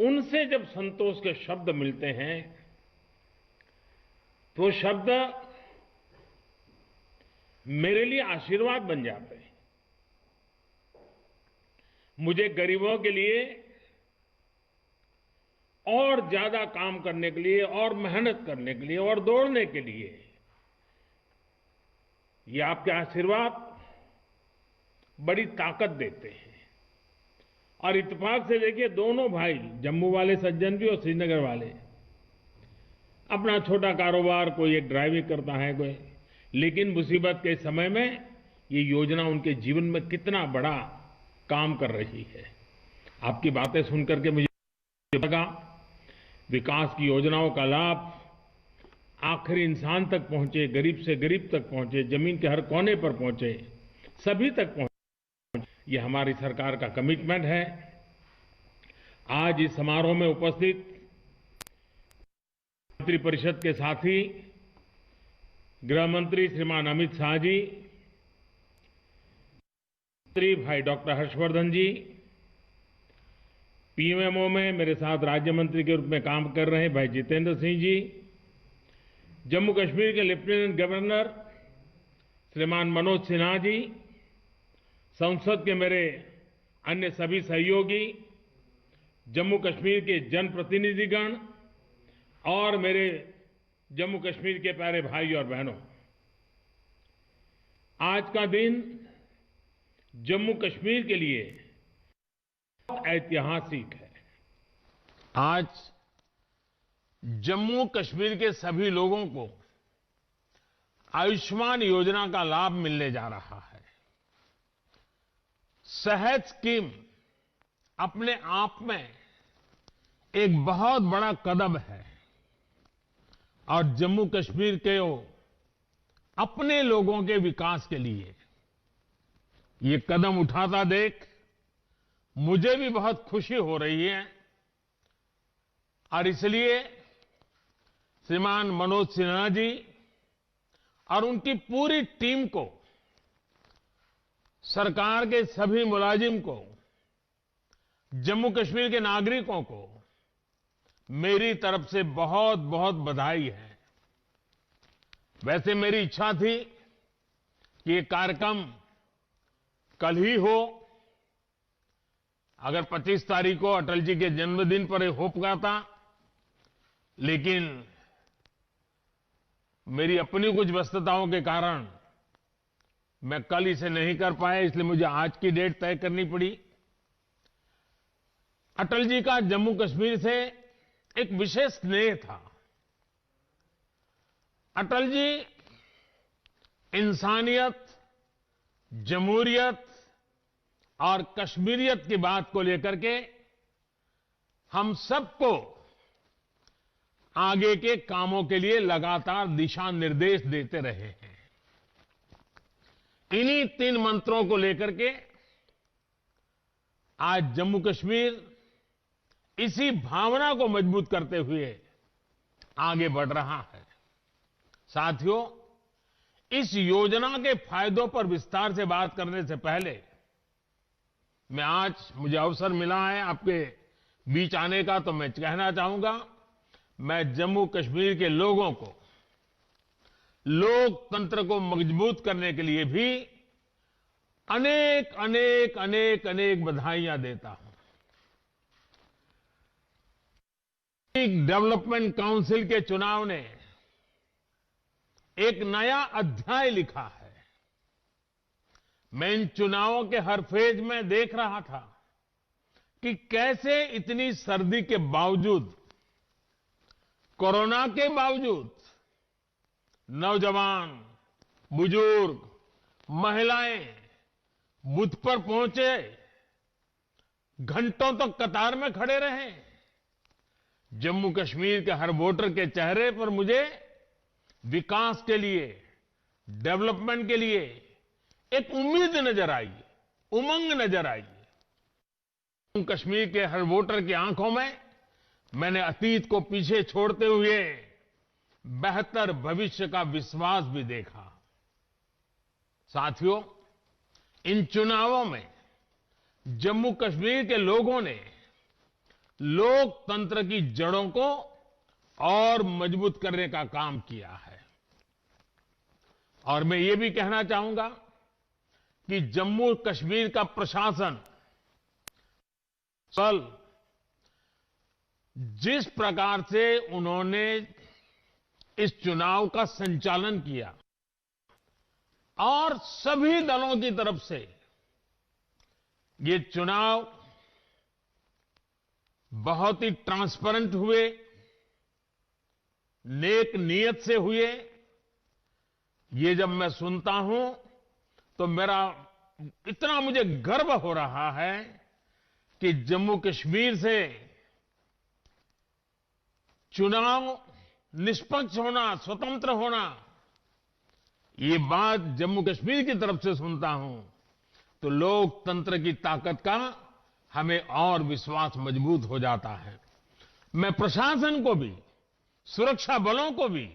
उनसे जब संतोष के शब्द मिलते हैं तो शब्द मेरे लिए आशीर्वाद बन जाते हैं। मुझे गरीबों के लिए और ज्यादा काम करने के लिए और मेहनत करने के लिए और दौड़ने के लिए ये आपके आशीर्वाद बड़ी ताकत देते हैं। और इत्तेफाक से देखिए, दोनों भाई, जम्मू वाले सज्जन भी और श्रीनगर वाले, अपना छोटा कारोबार, कोई एक ड्राइविंग करता है, कोई, लेकिन मुसीबत के समय में ये योजना उनके जीवन में कितना बड़ा काम कर रही है। आपकी बातें सुनकर के मुझे लगा विकास की योजनाओं का लाभ आखिरी इंसान तक पहुंचे, गरीब से गरीब तक पहुंचे, जमीन के हर कोने पर पहुंचे, सभी तक पहुंचे। ये हमारी सरकार का कमिटमेंट है। आज इस समारोह में उपस्थित मंत्रिपरिषद के साथी गृह मंत्री श्रीमान अमित शाह जी, मंत्री भाई डॉक्टर हर्षवर्धन जी, पीएमओ में मेरे साथ राज्य मंत्री के रूप में काम कर रहे भाई जितेंद्र सिंह जी, जम्मू कश्मीर के लेफ्टिनेंट गवर्नर श्रीमान मनोज सिन्हा जी, संसद के मेरे अन्य सभी सहयोगी, जम्मू कश्मीर के जनप्रतिनिधिगण और मेरे जम्मू कश्मीर के प्यारे भाई और बहनों, आज का दिन जम्मू कश्मीर के लिए बहुत ऐतिहासिक है। आज जम्मू कश्मीर के सभी लोगों को आयुष्मान योजना का लाभ मिलने जा रहा है। सेहत स्कीम अपने आप में एक बहुत बड़ा कदम है और जम्मू कश्मीर के अपने लोगों के विकास के लिए ये कदम उठाता देख मुझे भी बहुत खुशी हो रही है। और इसलिए श्रीमान मनोज सिन्हा जी और उनकी पूरी टीम को, सरकार के सभी मुलाजिम को, जम्मू कश्मीर के नागरिकों को मेरी तरफ से बहुत बहुत बधाई है। वैसे मेरी इच्छा थी कि ये कार्यक्रम कल ही हो, अगर 25 तारीख को अटल जी के जन्मदिन पर हो पाता, लेकिन मेरी अपनी कुछ व्यस्तताओं के कारण मैं कल इसे नहीं कर पाया, इसलिए मुझे आज की डेट तय करनी पड़ी। अटल जी का जम्मू कश्मीर से एक विशेष स्नेह था। अटल जी इंसानियत, जमहूरियत और कश्मीरियत की बात को लेकर के हम सबको आगे के कामों के लिए लगातार दिशा निर्देश देते रहे हैं। इन्हीं 3 मंत्रों को लेकर के आज जम्मू कश्मीर इसी भावना को मजबूत करते हुए आगे बढ़ रहा है। साथियों, इस योजना के फायदों पर विस्तार से बात करने से पहले मुझे अवसर मिला है आपके बीच आने का, तो मैं कहना चाहूंगा, मैं जम्मू कश्मीर के लोगों को लोकतंत्र को मजबूत करने के लिए भी अनेक अनेक अनेक अनेक बधाइयां देता हूं। डेवलपमेंट काउंसिल के चुनाव ने एक नया अध्याय लिखा है। मैं इन चुनावों के हर फेज में देख रहा था कि कैसे इतनी सर्दी के बावजूद, कोरोना के बावजूद, नौजवान, बुजुर्ग, महिलाएं बूथ पर पहुंचे, घंटों तक कतार में खड़े रहे। जम्मू कश्मीर के हर वोटर के चेहरे पर मुझे विकास के लिए, डेवलपमेंट के लिए एक उम्मीद नजर आई, उमंग नजर आई। जम्मू कश्मीर के हर वोटर की आंखों में मैंने अतीत को पीछे छोड़ते हुए बेहतर भविष्य का विश्वास भी देखा। साथियों, इन चुनावों में जम्मू कश्मीर के लोगों ने लोकतंत्र की जड़ों को और मजबूत करने का काम किया है। और मैं ये भी कहना चाहूंगा कि जम्मू कश्मीर का प्रशासन कल जिस प्रकार से उन्होंने इस चुनाव का संचालन किया और सभी दलों की तरफ से ये चुनाव बहुत ही ट्रांसपेरेंट हुए, नेक नीयत से हुए, ये जब मैं सुनता हूं तो मेरा इतना मुझे गर्व हो रहा है कि जम्मू कश्मीर से चुनाव निष्पक्ष होना, स्वतंत्र होना, ये बात जम्मू कश्मीर की तरफ से सुनता हूं तो लोकतंत्र की ताकत का हमें और विश्वास मजबूत हो जाता है। मैं प्रशासन को भी, सुरक्षा बलों को भी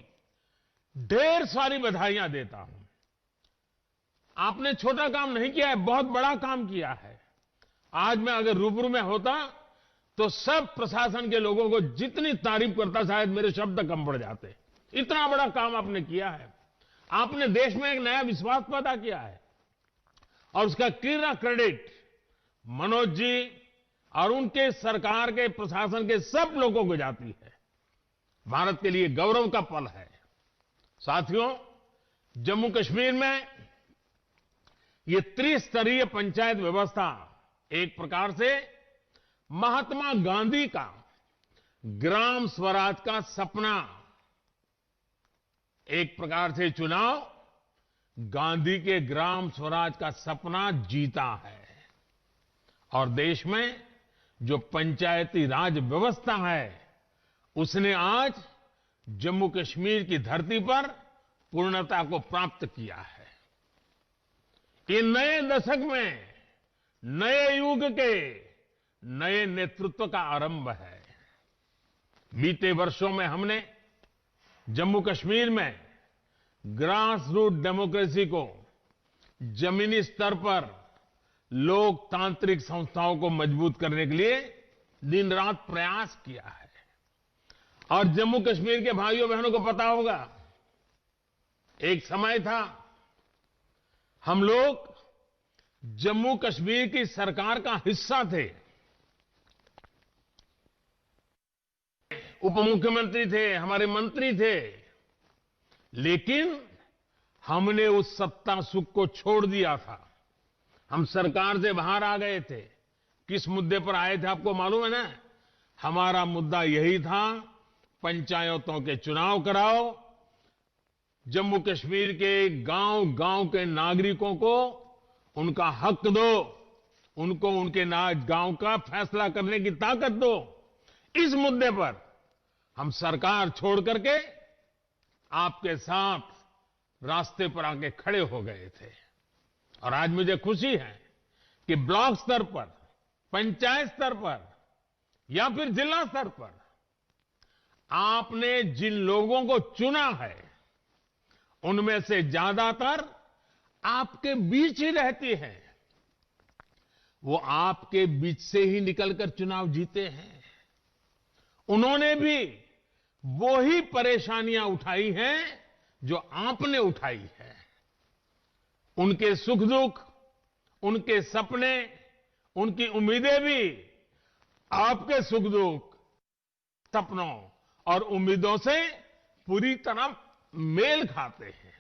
ढेर सारी बधाइयां देता हूं। आपने छोटा काम नहीं किया है, बहुत बड़ा काम किया है। आज मैं अगर रूबरू में होता तो सब प्रशासन के लोगों को जितनी तारीफ करता शायद मेरे शब्द कम पड़ जाते। इतना बड़ा काम आपने किया है। आपने देश में एक नया विश्वास पैदा किया है और उसका पूरा क्रेडिट मनोज जी और उनके सरकार के प्रशासन के सब लोगों को जाती है। भारत के लिए गौरव का पल है। साथियों, जम्मू कश्मीर में ये त्रिस्तरीय पंचायत व्यवस्था एक प्रकार से महात्मा गांधी का ग्राम स्वराज का सपना, एक प्रकार से चुनाव गांधी के ग्राम स्वराज का सपना जीता है। और देश में जो पंचायती राज व्यवस्था है उसने आज जम्मू कश्मीर की धरती पर पूर्णता को प्राप्त किया है। ये नए दशक में नए युग के नए नेतृत्व का आरंभ है। बीते वर्षों में हमने जम्मू कश्मीर में ग्रास रूट डेमोक्रेसी को जमीनी स्तर पर लोकतांत्रिक संस्थाओं को मजबूत करने के लिए दिन रात प्रयास किया है। और जम्मू कश्मीर के भाइयों बहनों को पता होगा, एक समय था हम लोग जम्मू कश्मीर की सरकार का हिस्सा थे, उप मुख्यमंत्री थे, हमारे मंत्री थे, लेकिन हमने उस सत्ता सुख को छोड़ दिया था। हम सरकार से बाहर आ गए थे। किस मुद्दे पर आए थे आपको मालूम है ना? हमारा मुद्दा यही था, पंचायतों के चुनाव कराओ, जम्मू कश्मीर के गांव-गांव के नागरिकों को उनका हक दो, उनको उनके गांव का फैसला करने की ताकत दो। इस मुद्दे पर हम सरकार छोड़ करके आपके साथ रास्ते पर आके खड़े हो गए थे। और आज मुझे खुशी है कि ब्लॉक स्तर पर, पंचायत स्तर पर या फिर जिला स्तर पर आपने जिन लोगों को चुना है उनमें से ज्यादातर आपके बीच ही रहती हैं। वो आपके बीच से ही निकलकर चुनाव जीते हैं। उन्होंने भी वो ही परेशानियां उठाई हैं जो आपने उठाई है। उनके सुख दुख, उनके सपने, उनकी उम्मीदें भी आपके सुख दुख, सपनों और उम्मीदों से पूरी तरह मेल खाते हैं।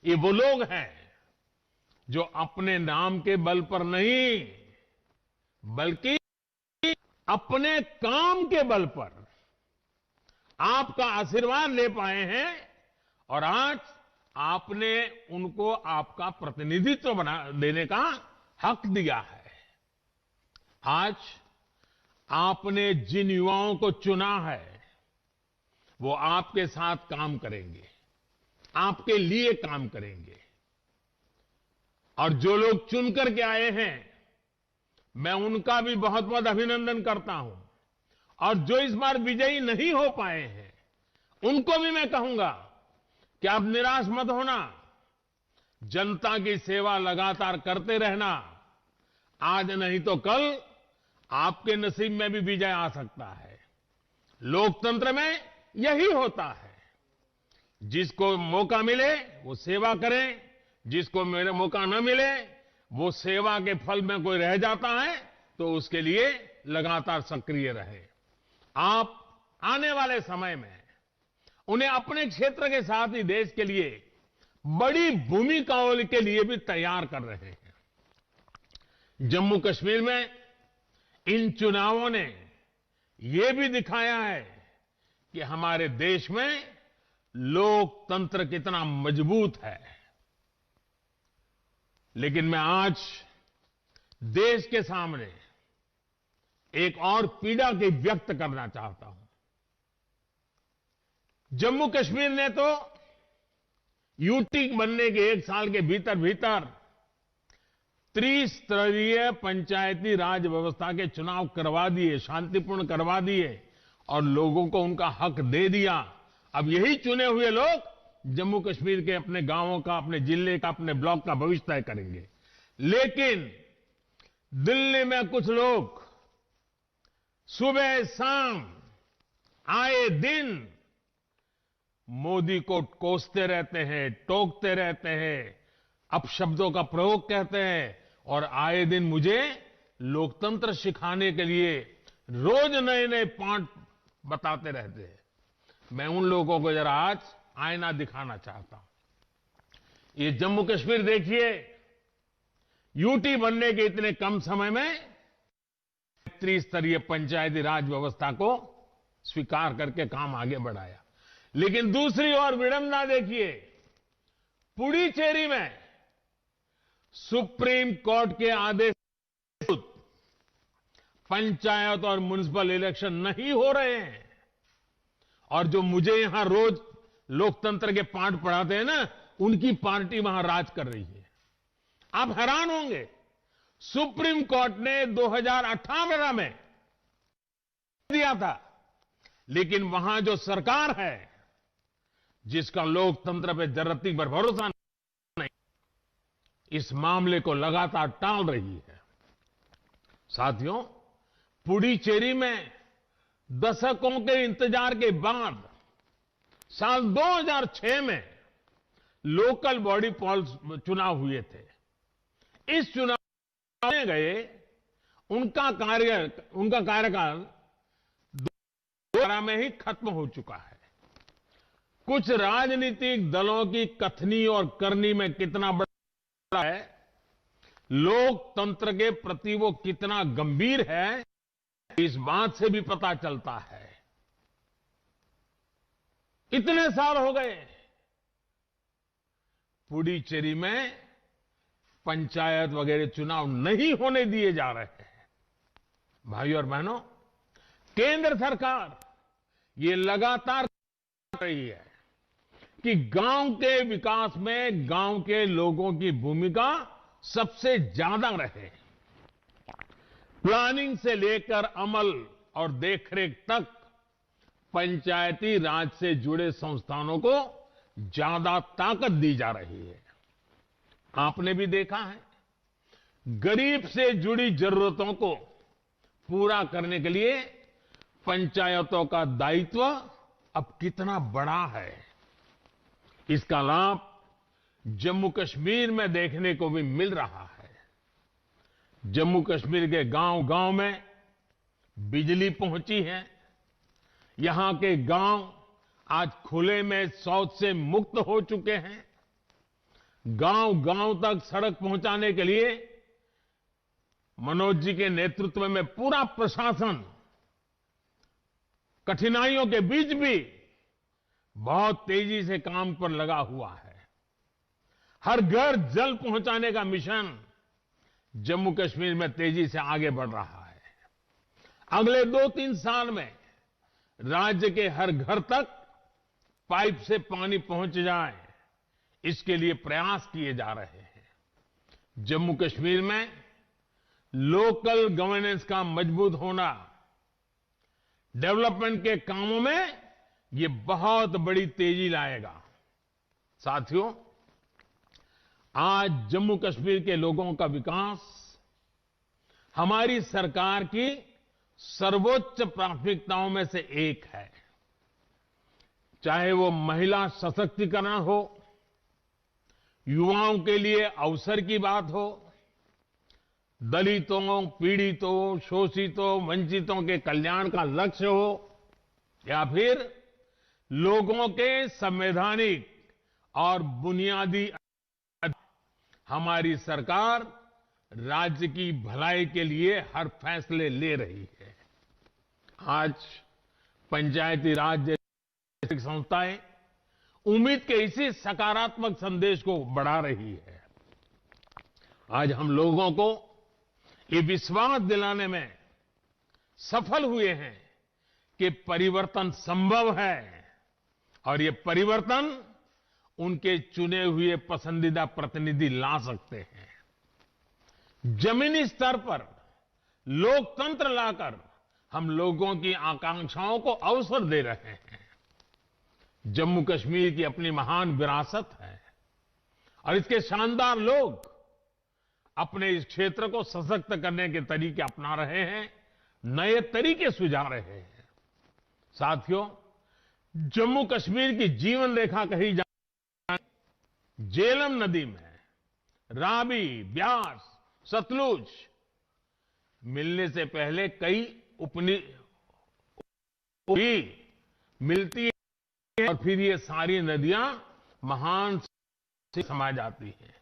ये वो लोग हैं जो अपने नाम के बल पर नहीं बल्कि अपने काम के बल पर आपका आशीर्वाद ले पाए हैं और आज आपने उनको आपका प्रतिनिधित्व देने का हक दिया है। आज आपने जिन युवाओं को चुना है वो आपके साथ काम करेंगे, आपके लिए काम करेंगे। और जो लोग चुन करके आए हैं मैं उनका भी बहुत बहुत अभिनंदन करता हूं। और जो इस बार विजयी नहीं हो पाए हैं उनको भी मैं कहूंगा कि आप निराश मत होना, जनता की सेवा लगातार करते रहना। आज नहीं तो कल आपके नसीब में भी विजय आ सकता है। लोकतंत्र में यही होता है, जिसको मौका मिले वो सेवा करे, जिसको मेरे मौका न मिले वो सेवा के फल में कोई रह जाता है तो उसके लिए लगातार सक्रिय रहे। आप आने वाले समय में उन्हें अपने क्षेत्र के साथ ही देश के लिए बड़ी भूमिकाओं के लिए भी तैयार कर रहे हैं। जम्मू कश्मीर में इन चुनावों ने यह भी दिखाया है कि हमारे देश में लोकतंत्र कितना मजबूत है। लेकिन मैं आज देश के सामने एक और पीड़ा की व्यक्त करना चाहता हूं। जम्मू कश्मीर ने तो यूटी बनने के 1 साल के भीतर भीतर त्रिस्तरीय पंचायती राज व्यवस्था के चुनाव करवा दिए, शांतिपूर्ण करवा दिए और लोगों को उनका हक दे दिया। अब यही चुने हुए लोग जम्मू कश्मीर के अपने गांवों का, अपने जिले का, अपने ब्लॉक का भविष्य तय करेंगे। लेकिन दिल्ली में कुछ लोग सुबह शाम आए दिन मोदी को कोसते रहते हैं, टोकते रहते हैं, अपशब्दों का प्रयोग करते हैं और आए दिन मुझे लोकतंत्र सिखाने के लिए रोज नए नए पाठ बताते रहते हैं। मैं उन लोगों को जरा आज आईना दिखाना चाहता हूं। ये जम्मू कश्मीर देखिए, यूटी बनने के इतने कम समय में त्रिस्तरीय पंचायती राज व्यवस्था को स्वीकार करके काम आगे बढ़ाया। लेकिन दूसरी ओर विडंबना देखिए, पुडुचेरी में सुप्रीम कोर्ट के आदेश से पंचायत और म्युनिसिपल इलेक्शन नहीं हो रहे हैं और जो मुझे यहां रोज लोकतंत्र के पाठ पढ़ाते हैं ना, उनकी पार्टी वहां राज कर रही है। आप हैरान होंगे, सुप्रीम कोर्ट ने 2018 में दिया था, लेकिन वहां जो सरकार है जिसका लोकतंत्र पे जरती पर भरोसा नहीं, इस मामले को लगातार टाल रही है। साथियों, पुडुचेरी में दशकों के इंतजार के बाद साल 2006 में लोकल बॉडी चुनाव हुए थे। इस चुनाव में गए उनका कार्यकाल 2012 में ही खत्म हो चुका है। कुछ राजनीतिक दलों की कथनी और करनी में कितना बड़ा है, लोकतंत्र के प्रति वो कितना गंभीर है, इस बात से भी पता चलता है। इतने साल हो गए, पुडुचेरी में पंचायत वगैरह चुनाव नहीं होने दिए जा रहे हैं। भाइयों और बहनों, केंद्र सरकार ये लगातार कर रही है कि गांव के विकास में गांव के लोगों की भूमिका सबसे ज्यादा रहे। प्लानिंग से लेकर अमल और देखरेख तक पंचायती राज से जुड़े संस्थानों को ज्यादा ताकत दी जा रही है। आपने भी देखा है, गरीब से जुड़ी जरूरतों को पूरा करने के लिए पंचायतों का दायित्व अब कितना बड़ा है। इसका लाभ जम्मू कश्मीर में देखने को भी मिल रहा है। जम्मू कश्मीर के गांव-गांव में बिजली पहुंची है। यहां के गांव आज खुले में शौच से मुक्त हो चुके हैं। गांव-गांव तक सड़क पहुंचाने के लिए मनोज जी के नेतृत्व में पूरा प्रशासन कठिनाइयों के बीच भी बहुत तेजी से काम पर लगा हुआ है। हर घर जल पहुंचाने का मिशन जम्मू कश्मीर में तेजी से आगे बढ़ रहा है। अगले 2-3 साल में राज्य के हर घर तक पाइप से पानी पहुंच जाए, इसके लिए प्रयास किए जा रहे हैं। जम्मू कश्मीर में लोकल गवर्नेंस का मजबूत होना डेवलपमेंट के कामों में ये बहुत बड़ी तेजी लाएगा। साथियों, आज जम्मू कश्मीर के लोगों का विकास हमारी सरकार की सर्वोच्च प्राथमिकताओं में से एक है। चाहे वो महिला सशक्तिकरण हो, युवाओं के लिए अवसर की बात हो, दलितों, पीड़ितों, शोषितों, वंचितों के कल्याण का लक्ष्य हो, या फिर लोगों के संवैधानिक और बुनियादी अधिकार, हमारी सरकार राज्य की भलाई के लिए हर फैसले ले रही है। आज पंचायती राज जैसी संस्थाएं उम्मीद के इसी सकारात्मक संदेश को बढ़ा रही है। आज हम लोगों को ये विश्वास दिलाने में सफल हुए हैं कि परिवर्तन संभव है और ये परिवर्तन उनके चुने हुए पसंदीदा प्रतिनिधि ला सकते हैं। जमीनी स्तर पर लोकतंत्र लाकर हम लोगों की आकांक्षाओं को अवसर दे रहे हैं। जम्मू कश्मीर की अपनी महान विरासत है और इसके शानदार लोग अपने इस क्षेत्र को सशक्त करने के तरीके अपना रहे हैं, नए तरीके सुझा रहे हैं। साथियों, जम्मू कश्मीर की जीवन रेखा कही झेलम नदी में रावी, ब्यास, सतलुज मिलने से पहले कई मिलती है और फिर ये सारी नदियां महान से समा जाती हैं।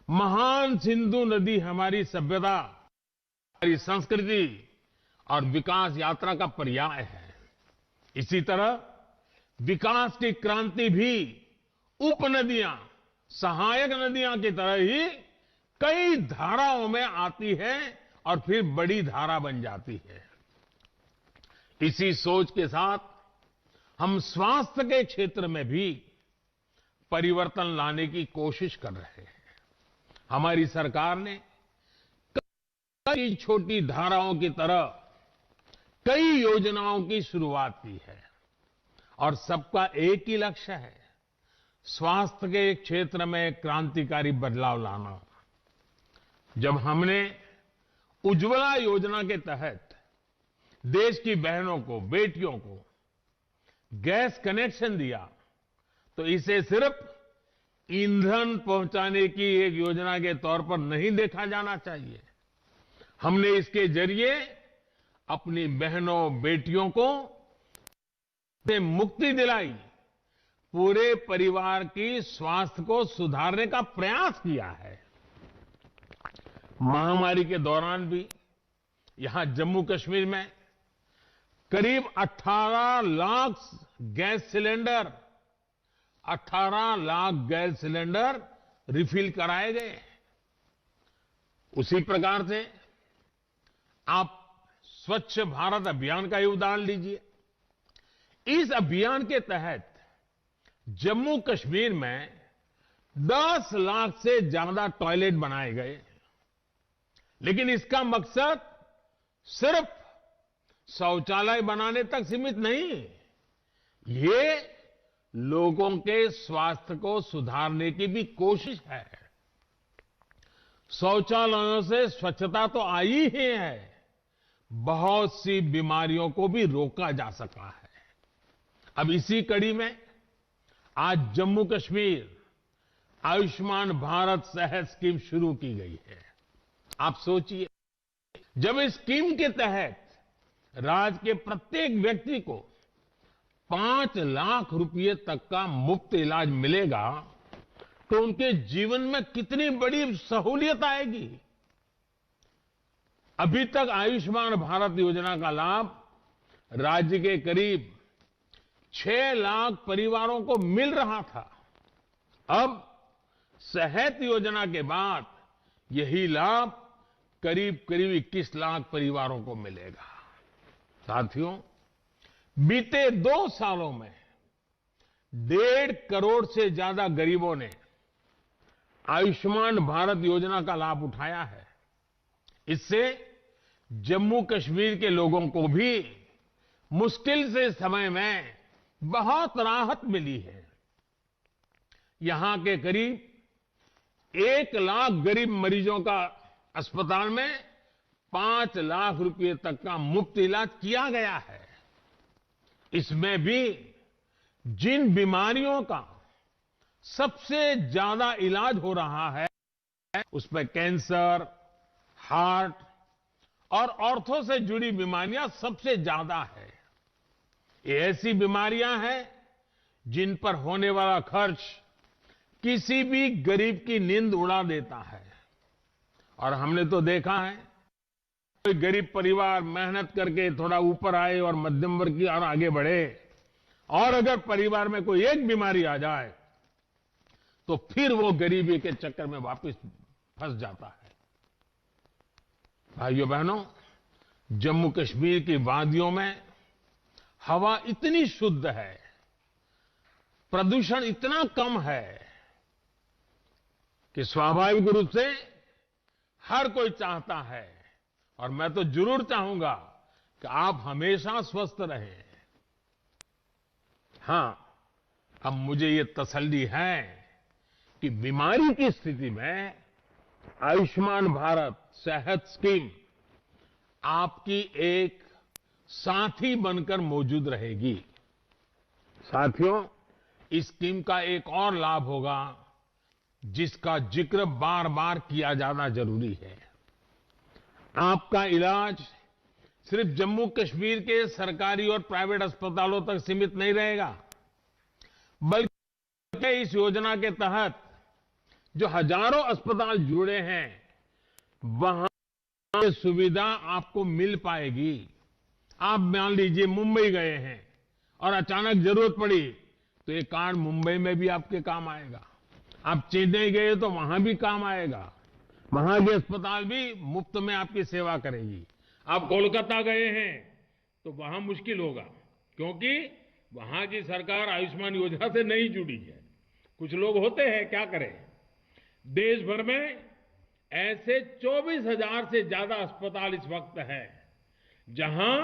महान सिंधु नदी हमारी सभ्यता, हमारी संस्कृति और विकास यात्रा का पर्याय है। इसी तरह विकास की क्रांति भी उपनदियां, सहायक नदियां की तरह ही कई धाराओं में आती है और फिर बड़ी धारा बन जाती है। इसी सोच के साथ हम स्वास्थ्य के क्षेत्र में भी परिवर्तन लाने की कोशिश कर रहे हैं। हमारी सरकार ने कई छोटी धाराओं की तरह कई योजनाओं की शुरुआत की है और सबका एक ही लक्ष्य है, स्वास्थ्य के क्षेत्र में क्रांतिकारी बदलाव लाना। जब हमने उज्ज्वला योजना के तहत देश की बहनों को, बेटियों को गैस कनेक्शन दिया, तो इसे सिर्फ ईंधन पहुंचाने की एक योजना के तौर पर नहीं देखा जाना चाहिए। हमने इसके जरिए अपनी बहनों, बेटियों को से मुक्ति दिलाई, पूरे परिवार की स्वास्थ्य को सुधारने का प्रयास किया है। महामारी के दौरान भी यहां जम्मू कश्मीर में करीब 18 lakh gas cylinder 18 lakh gas cylinder refill कराए गए। उसी प्रकार से आप स्वच्छ भारत अभियान का ही उदाहरण लीजिए। इस अभियान के तहत जम्मू कश्मीर में 10 लाख से ज्यादा टॉयलेट बनाए गए, लेकिन इसका मकसद सिर्फ शौचालय बनाने तक सीमित नहीं, ये लोगों के स्वास्थ्य को सुधारने की भी कोशिश है। शौचालयों से स्वच्छता तो आई ही है, बहुत सी बीमारियों को भी रोका जा सका है। अब इसी कड़ी में आज जम्मू कश्मीर आयुष्मान भारत सेहत स्कीम शुरू की गई है। आप सोचिए, जब इस स्कीम के तहत राज्य के प्रत्येक व्यक्ति को 5 लाख रुपए तक का मुफ्त इलाज मिलेगा, तो उनके जीवन में कितनी बड़ी सहूलियत आएगी। अभी तक आयुष्मान भारत योजना का लाभ राज्य के करीब 6 लाख परिवारों को मिल रहा था। अब सेहत योजना के बाद यही लाभ करीब 21 लाख परिवारों को मिलेगा। साथियों, बीते 2 सालों में 1.5 करोड़ से ज्यादा गरीबों ने आयुष्मान भारत योजना का लाभ उठाया है। इससे जम्मू कश्मीर के लोगों को भी मुश्किल से समय में बहुत राहत मिली है। यहां के करीब 1 लाख गरीब मरीजों का अस्पताल में 5 लाख रुपए तक का मुफ्त इलाज किया गया है। इसमें भी जिन बीमारियों का सबसे ज्यादा इलाज हो रहा है उसमें कैंसर, हार्ट और ऑर्थो से जुड़ी बीमारियां सबसे ज्यादा है। ये ऐसी बीमारियां हैं जिन पर होने वाला खर्च किसी भी गरीब की नींद उड़ा देता है। और हमने तो देखा है, कोई गरीब परिवार मेहनत करके थोड़ा ऊपर आए और मध्यम वर्ग की और आगे बढ़े, और अगर परिवार में कोई एक बीमारी आ जाए तो फिर वो गरीबी के चक्कर में वापस फंस जाता है। भाइयों बहनों, जम्मू कश्मीर की वादियों में हवा इतनी शुद्ध है, प्रदूषण इतना कम है कि स्वाभाविक रूप से हर कोई चाहता है, और मैं तो जरूर चाहूंगा कि आप हमेशा स्वस्थ रहें। हां, अब मुझे ये तसल्ली है कि बीमारी की स्थिति में आयुष्मान भारत सेहत स्कीम आपकी एक साथी बनकर मौजूद रहेगी। साथियों, इस स्कीम का एक और लाभ होगा जिसका जिक्र बार बार किया जाना जरूरी है। आपका इलाज सिर्फ जम्मू कश्मीर के सरकारी और प्राइवेट अस्पतालों तक सीमित नहीं रहेगा, बल्कि इस योजना के तहत जो हजारों अस्पताल जुड़े हैं वहां ये सुविधा आपको मिल पाएगी। आप मान लीजिए मुंबई गए हैं और अचानक जरूरत पड़ी तो ये कार्ड मुंबई में भी आपके काम आएगा। आप चेन्नई गए तो वहां भी काम आएगा, वहां के अस्पताल भी मुफ्त में आपकी सेवा करेगी। आप कोलकाता गए हैं तो वहां मुश्किल होगा, क्योंकि वहां की सरकार आयुष्मान योजना से नहीं जुड़ी है। कुछ लोग होते हैं, क्या करें। देश भर में ऐसे 24,000 से ज्यादा अस्पताल इस वक्त है जहां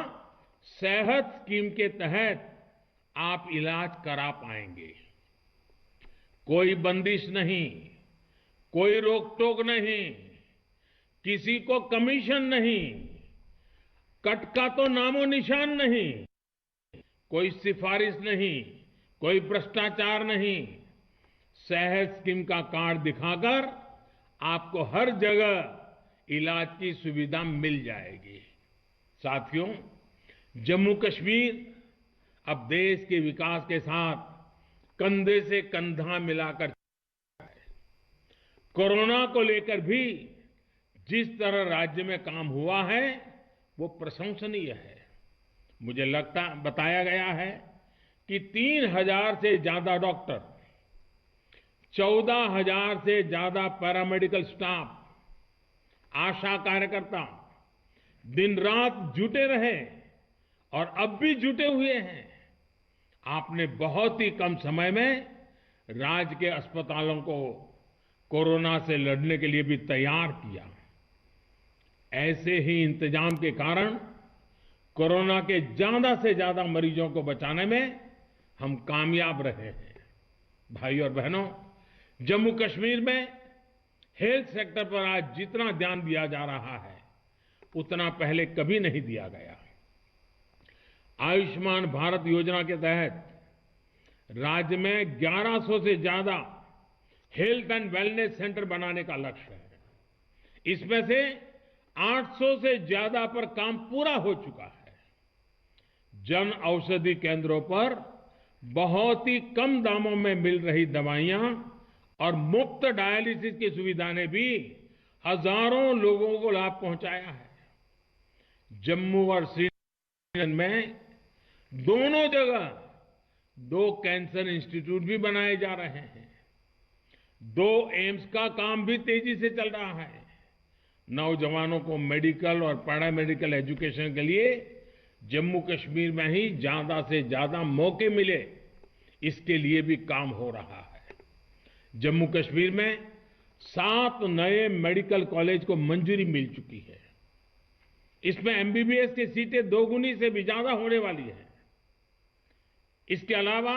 सेहत स्कीम के तहत आप इलाज करा पाएंगे। कोई बंदिश नहीं, कोई रोक टोक नहीं, किसी को कमीशन नहीं, कट का तो नामो निशान नहीं, कोई सिफारिश नहीं, कोई भ्रष्टाचार नहीं। सेहत स्कीम का कार्ड दिखाकर आपको हर जगह इलाज की सुविधा मिल जाएगी। साथियों, जम्मू कश्मीर अब देश के विकास के साथ कंधे से कंधा मिलाकर कोरोना को लेकर भी जिस तरह राज्य में काम हुआ है वो प्रशंसनीय है। मुझे बताया गया है कि 3,000 से ज्यादा डॉक्टर, 14,000 से ज्यादा पैरामेडिकल स्टाफ, आशा कार्यकर्ता दिन रात जुटे रहे और अब भी जुटे हुए हैं। आपने बहुत ही कम समय में राज्य के अस्पतालों को कोरोना से लड़ने के लिए भी तैयार किया। ऐसे ही इंतजाम के कारण कोरोना के ज्यादा से ज्यादा मरीजों को बचाने में हम कामयाब रहे हैं। भाइयों और बहनों, जम्मू कश्मीर में हेल्थ सेक्टर पर आज जितना ध्यान दिया जा रहा है उतना पहले कभी नहीं दिया गया। आयुष्मान भारत योजना के तहत राज्य में 1100 से ज्यादा हेल्थ एंड वेलनेस सेंटर बनाने का लक्ष्य है। इसमें से 800 से ज्यादा पर काम पूरा हो चुका है। जन औषधि केंद्रों पर बहुत ही कम दामों में मिल रही दवाइयां और मुफ्त डायलिसिस की सुविधा ने भी हजारों लोगों को लाभ पहुंचाया है। जम्मू और श्रीनगर में दोनों जगह 2 कैंसर इंस्टीट्यूट भी बनाए जा रहे हैं। 2 एम्स का काम भी तेजी से चल रहा है। नौजवानों को मेडिकल और पैरामेडिकल एजुकेशन के लिए जम्मू कश्मीर में ही ज्यादा से ज्यादा मौके मिले, इसके लिए भी काम हो रहा है। जम्मू कश्मीर में 7 नए मेडिकल कॉलेज को मंजूरी मिल चुकी है। इसमें एमबीबीएस की सीटें 2 गुनी से भी ज्यादा होने वाली है। इसके अलावा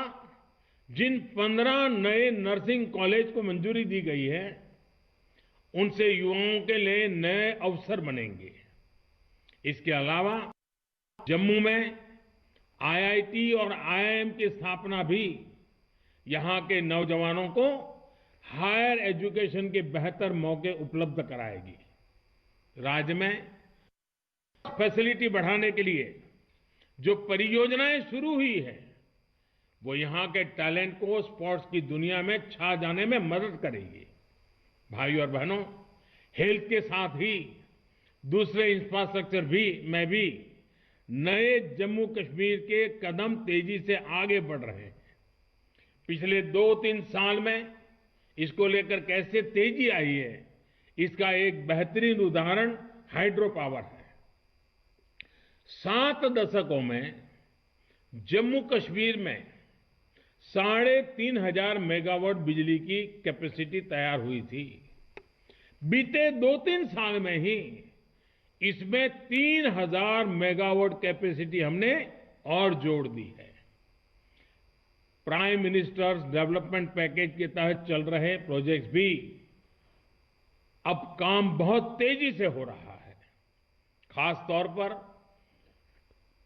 जिन 15 नए नर्सिंग कॉलेज को मंजूरी दी गई है उनसे युवाओं के लिए नए अवसर बनेंगे। इसके अलावा जम्मू में आईआईटी और आईआईएम की स्थापना भी यहां के नौजवानों को हायर एजुकेशन के बेहतर मौके उपलब्ध कराएगी। राज्य में फैसिलिटी बढ़ाने के लिए जो परियोजनाएं शुरू हुई है वो यहां के टैलेंट को स्पोर्ट्स की दुनिया में छा जाने में मदद करेगी। भाइयों और बहनों, हेल्थ के साथ ही दूसरे इंफ्रास्ट्रक्चर में भी नए जम्मू कश्मीर के कदम तेजी से आगे बढ़ रहे हैं। पिछले 2-3 साल में इसको लेकर कैसे तेजी आई है, इसका एक बेहतरीन उदाहरण हाइड्रो पावर है। 7 दशकों में जम्मू कश्मीर में 3,500 मेगावाट बिजली की कैपेसिटी तैयार हुई थी। बीते 2-3 साल में ही इसमें 3,000 मेगावाट कैपेसिटी हमने और जोड़ दी है। प्राइम मिनिस्टर्स डेवलपमेंट पैकेज के तहत चल रहे प्रोजेक्ट्स भी अब काम बहुत तेजी से हो रहा है। खास तौर पर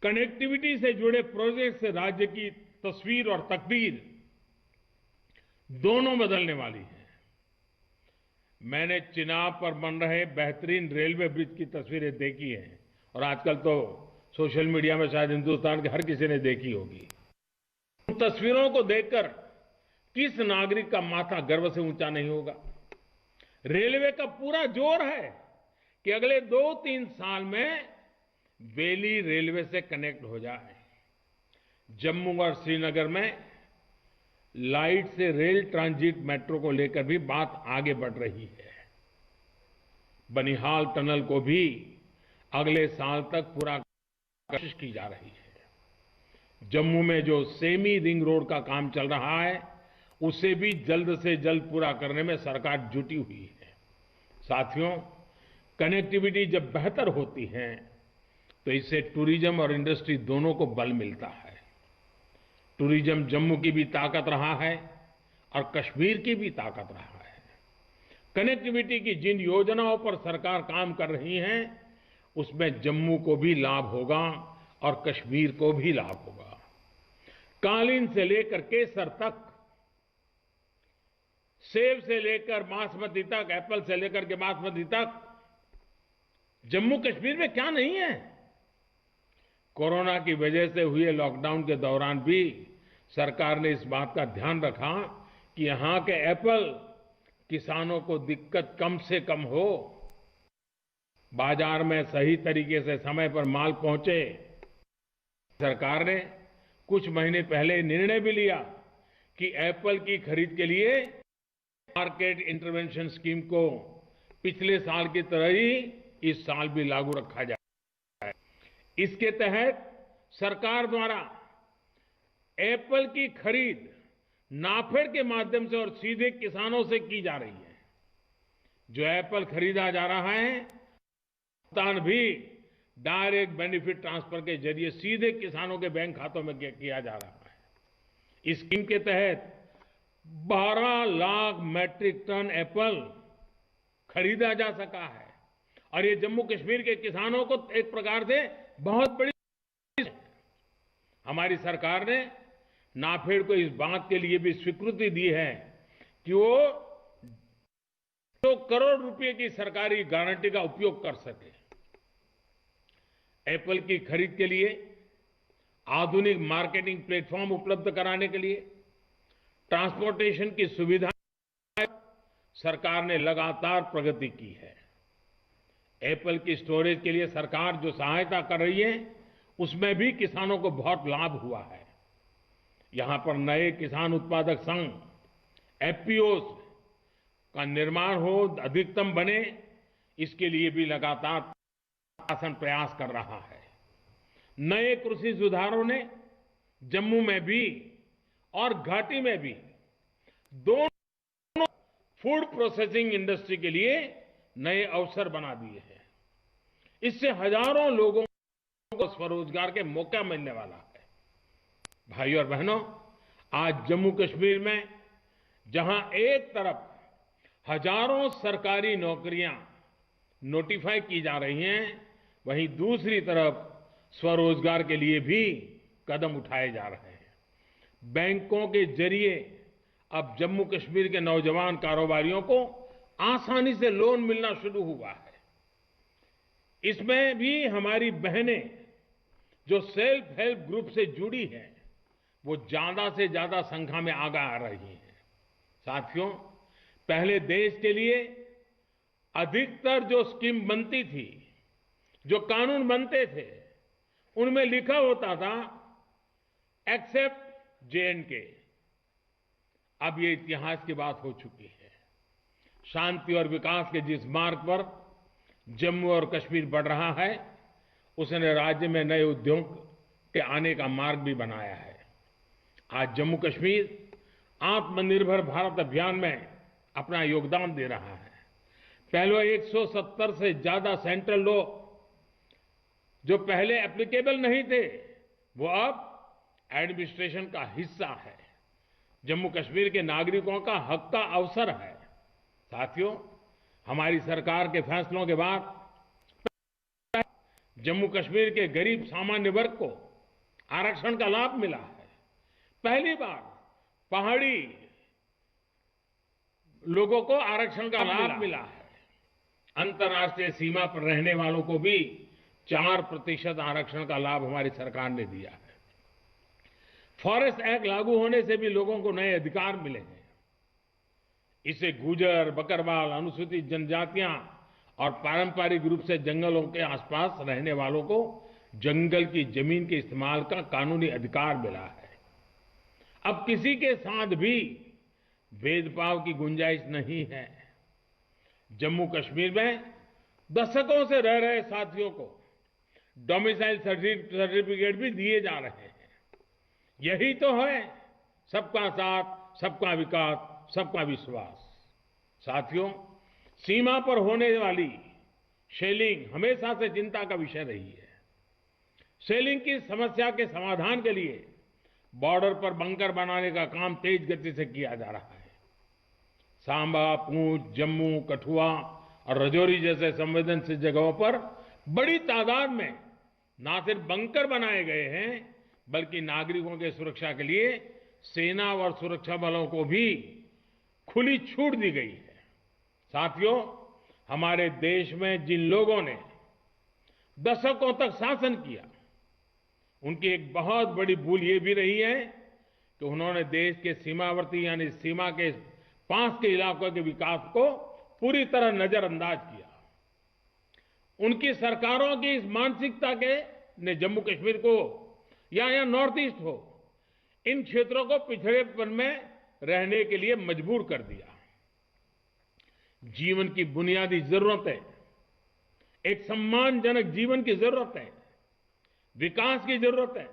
कनेक्टिविटी से जुड़े प्रोजेक्ट से राज्य की तस्वीर और तकदीर दोनों बदलने वाली है। मैंने चिनाब पर बन रहे बेहतरीन रेलवे ब्रिज की तस्वीरें देखी हैं और आजकल तो सोशल मीडिया में शायद हिंदुस्तान के हर किसी ने देखी होगी। उन तस्वीरों को देखकर किस नागरिक का माथा गर्व से ऊंचा नहीं होगा। रेलवे का पूरा जोर है कि अगले 2-3 साल में वैली रेलवे से कनेक्ट हो जाए। जम्मू और श्रीनगर में लाइट से रेल ट्रांजिट मेट्रो को लेकर भी बात आगे बढ़ रही है। बनिहाल टनल को भी अगले साल तक पूरा कोशिश की जा रही है। जम्मू में जो सेमी रिंग रोड का काम चल रहा है उसे भी जल्द से जल्द पूरा करने में सरकार जुटी हुई है। साथियों, कनेक्टिविटी जब बेहतर होती है तो इससे टूरिज्म और इंडस्ट्री दोनों को बल मिलता है। टूरिज्म जम्मू की भी ताकत रहा है और कश्मीर की भी ताकत रहा है। कनेक्टिविटी की जिन योजनाओं पर सरकार काम कर रही है उसमें जम्मू को भी लाभ होगा और कश्मीर को भी लाभ होगा। कालीन से लेकर केसर तक, सेब से लेकर बासमती तक, एप्पल से लेकर के बासमती तक, जम्मू कश्मीर में क्या नहीं है। कोरोना की वजह से हुए लॉकडाउन के दौरान भी सरकार ने इस बात का ध्यान रखा कि यहां के एप्पल किसानों को दिक्कत कम से कम हो, बाजार में सही तरीके से समय पर माल पहुंचे। सरकार ने कुछ महीने पहले निर्णय भी लिया कि एप्पल की खरीद के लिए मार्केट इंटरवेंशन स्कीम को पिछले साल की तरह ही इस साल भी लागू रखा जाए। इसके तहत सरकार द्वारा एप्पल की खरीद नाफेड के माध्यम से और सीधे किसानों से की जा रही है। जो एप्पल खरीदा जा रहा है भुगतान भी डायरेक्ट बेनिफिट ट्रांसफर के जरिए सीधे किसानों के बैंक खातों में किया जा रहा है। इस स्कीम के तहत 12 लाख मैट्रिक टन एप्पल खरीदा जा सका है और ये जम्मू कश्मीर के किसानों को एक प्रकार से बहुत बड़ी हमारी सरकार ने नाफेड को इस बात के लिए भी स्वीकृति दी है कि वो 2 करोड़ रुपए की सरकारी गारंटी का उपयोग कर सके। एप्पल की खरीद के लिए आधुनिक मार्केटिंग प्लेटफॉर्म उपलब्ध कराने के लिए ट्रांसपोर्टेशन की सुविधा सरकार ने लगातार प्रगति की है। एप्पल की स्टोरेज के लिए सरकार जो सहायता कर रही है उसमें भी किसानों को बहुत लाभ हुआ है। यहां पर नए किसान उत्पादक संघ एफपीओ का निर्माण हो, अधिकतम बने, इसके लिए भी लगातार शासन प्रयास कर रहा है। नए कृषि सुधारों ने जम्मू में भी और घाटी में भी दोनों फूड प्रोसेसिंग इंडस्ट्री के लिए नए अवसर बना दिए हैं। इससे हजारों लोगों को स्वरोजगार के मौका मिलने वाला है। भाइयों और बहनों, आज जम्मू कश्मीर में जहां एक तरफ हजारों सरकारी नौकरियां नोटिफाई की जा रही हैं, वहीं दूसरी तरफ स्वरोजगार के लिए भी कदम उठाए जा रहे हैं। बैंकों के जरिए अब जम्मू कश्मीर के नौजवान कारोबारियों को आसानी से लोन मिलना शुरू हुआ है। इसमें भी हमारी बहनें जो सेल्फ हेल्प ग्रुप से जुड़ी हैं, वो ज्यादा से ज्यादा संख्या में आगे आ रही हैं। साथियों, पहले देश के लिए अधिकतर जो स्कीम बनती थी, जो कानून बनते थे, उनमें लिखा होता था एक्सेप्ट J&K। अब ये इतिहास की बात हो चुकी है। शांति और विकास के जिस मार्ग पर जम्मू और कश्मीर बढ़ रहा है, उसने राज्य में नए उद्योग के आने का मार्ग भी बनाया है। आज जम्मू कश्मीर आत्मनिर्भर भारत अभियान में अपना योगदान दे रहा है। पहले 170 से ज्यादा सेंट्रल लॉ जो पहले एप्लीकेबल नहीं थे, वो अब एडमिनिस्ट्रेशन का हिस्सा है। जम्मू कश्मीर के नागरिकों का हक का अवसर है। साथियों, हमारी सरकार के फैसलों के बाद जम्मू कश्मीर के गरीब सामान्य वर्ग को आरक्षण का लाभ मिला है। पहली बार पहाड़ी लोगों को आरक्षण का लाभ मिला है। अंतर्राष्ट्रीय सीमा पर रहने वालों को भी 4% आरक्षण का लाभ हमारी सरकार ने दिया है। फॉरेस्ट एक्ट लागू होने से भी लोगों को नए अधिकार मिले हैं। इससे गुर्जर, बकरवाल, अनुसूचित जनजातियां और पारंपरिक रूप से जंगलों के आसपास रहने वालों को जंगल की जमीन के इस्तेमाल का कानूनी अधिकार मिला है। अब किसी के साथ भी भेदभाव की गुंजाइश नहीं है। जम्मू कश्मीर में दशकों से रह रहे साथियों को डोमिसाइल सर्टिफिकेट भी दिए जा रहे हैं। यही तो है सबका साथ, सबका विकास, सबका विश्वास। साथियों, सीमा पर होने वाली शेलिंग हमेशा से चिंता का विषय रही है। शेलिंग की समस्या के समाधान के लिए बॉर्डर पर बंकर बनाने का काम तेज गति से किया जा रहा है। सांबा, पूंछ, जम्मू, कठुआ और राजौरी जैसे संवेदनशील जगहों पर बड़ी तादाद में न सिर्फ बंकर बनाए गए हैं, बल्कि नागरिकों के सुरक्षा के लिए सेना और सुरक्षा बलों को भी खुली छूट दी गई है। साथियों, हमारे देश में जिन लोगों ने दशकों तक शासन किया, उनकी एक बहुत बड़ी भूल ये भी रही है कि उन्होंने देश के सीमावर्ती यानी सीमा के पास के इलाकों के विकास को पूरी तरह नजरअंदाज किया। उनकी सरकारों की इस मानसिकता के ने जम्मू कश्मीर को या नॉर्थ ईस्ट हो, इन क्षेत्रों को पिछड़ेपन में रहने के लिए मजबूर कर दिया। जीवन की बुनियादी जरूरतें, एक सम्मानजनक जीवन की जरूरत है, विकास की जरूरत है,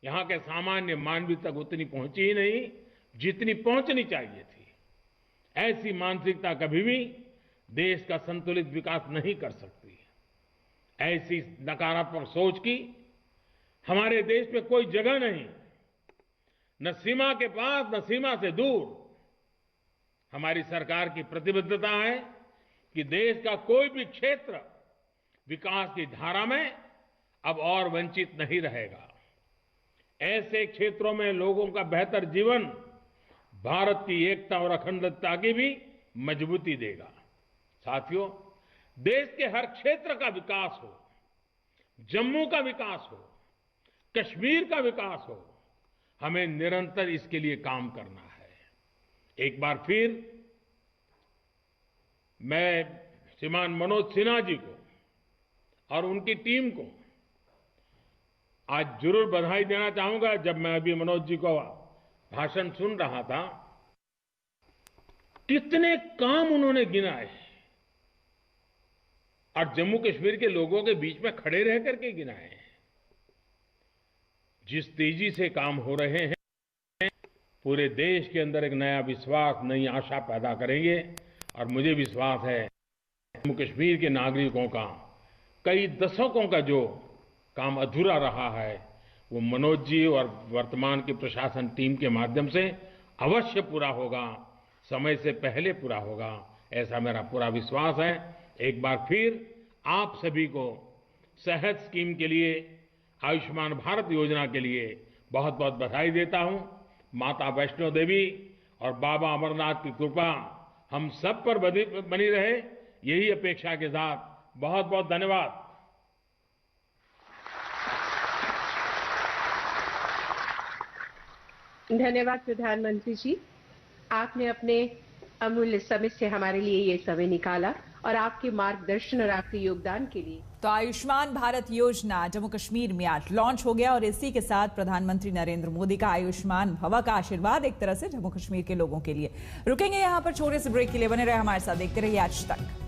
यहां के सामान्य मानवीय तक उतनी पहुंची ही नहीं जितनी पहुंचनी चाहिए थी। ऐसी मानसिकता कभी भी देश का संतुलित विकास नहीं कर सकती। ऐसी नकारात्मक सोच की हमारे देश में कोई जगह नहीं, न सीमा के पास न सीमा से दूर। हमारी सरकार की प्रतिबद्धता है कि देश का कोई भी क्षेत्र विकास की धारा में अब और वंचित नहीं रहेगा। ऐसे क्षेत्रों में लोगों का बेहतर जीवन भारत की एकता और अखंडता की भी मजबूती देगा। साथियों, देश के हर क्षेत्र का विकास हो, जम्मू का विकास हो, कश्मीर का विकास हो, हमें निरंतर इसके लिए काम करना है। एक बार फिर मैं श्रीमान मनोज सिन्हा जी को और उनकी टीम को आज जरूर बधाई देना चाहूंगा। जब मैं अभी मनोज जी को भाषण सुन रहा था, कितने काम उन्होंने गिनाए और जम्मू कश्मीर के लोगों के बीच में खड़े रह करके गिनाए। जिस तेजी से काम हो रहे हैं, पूरे देश के अंदर एक नया विश्वास, नई आशा पैदा करेंगे और मुझे विश्वास है जम्मू कश्मीर के नागरिकों का कई दशकों का जो काम अधूरा रहा है, वो मनोज जी और वर्तमान की प्रशासन टीम के माध्यम से अवश्य पूरा होगा, समय से पहले पूरा होगा, ऐसा मेरा पूरा विश्वास है। एक बार फिर आप सभी को सेहत स्कीम के लिए, आयुष्मान भारत योजना के लिए बहुत बहुत बधाई देता हूं। माता वैष्णो देवी और बाबा अमरनाथ की कृपा हम सब पर बनी रहे, यही अपेक्षा के साथ बहुत बहुत धन्यवाद। धन्यवाद प्रधानमंत्री जी, आपने अपने अमूल्य समय से हमारे लिए ये समय निकाला और आपके मार्गदर्शन और आपके योगदान के लिए। तो आयुष्मान भारत योजना जम्मू कश्मीर में आज लॉन्च हो गया और इसी के साथ प्रधानमंत्री नरेंद्र मोदी का आयुष्मान भवा का आशीर्वाद एक तरह से जम्मू कश्मीर के लोगों के लिए। रुकेंगे यहां पर छोटे से ब्रेक के लिए, बने रहे हमारे साथ, देखते रहिए आज तक।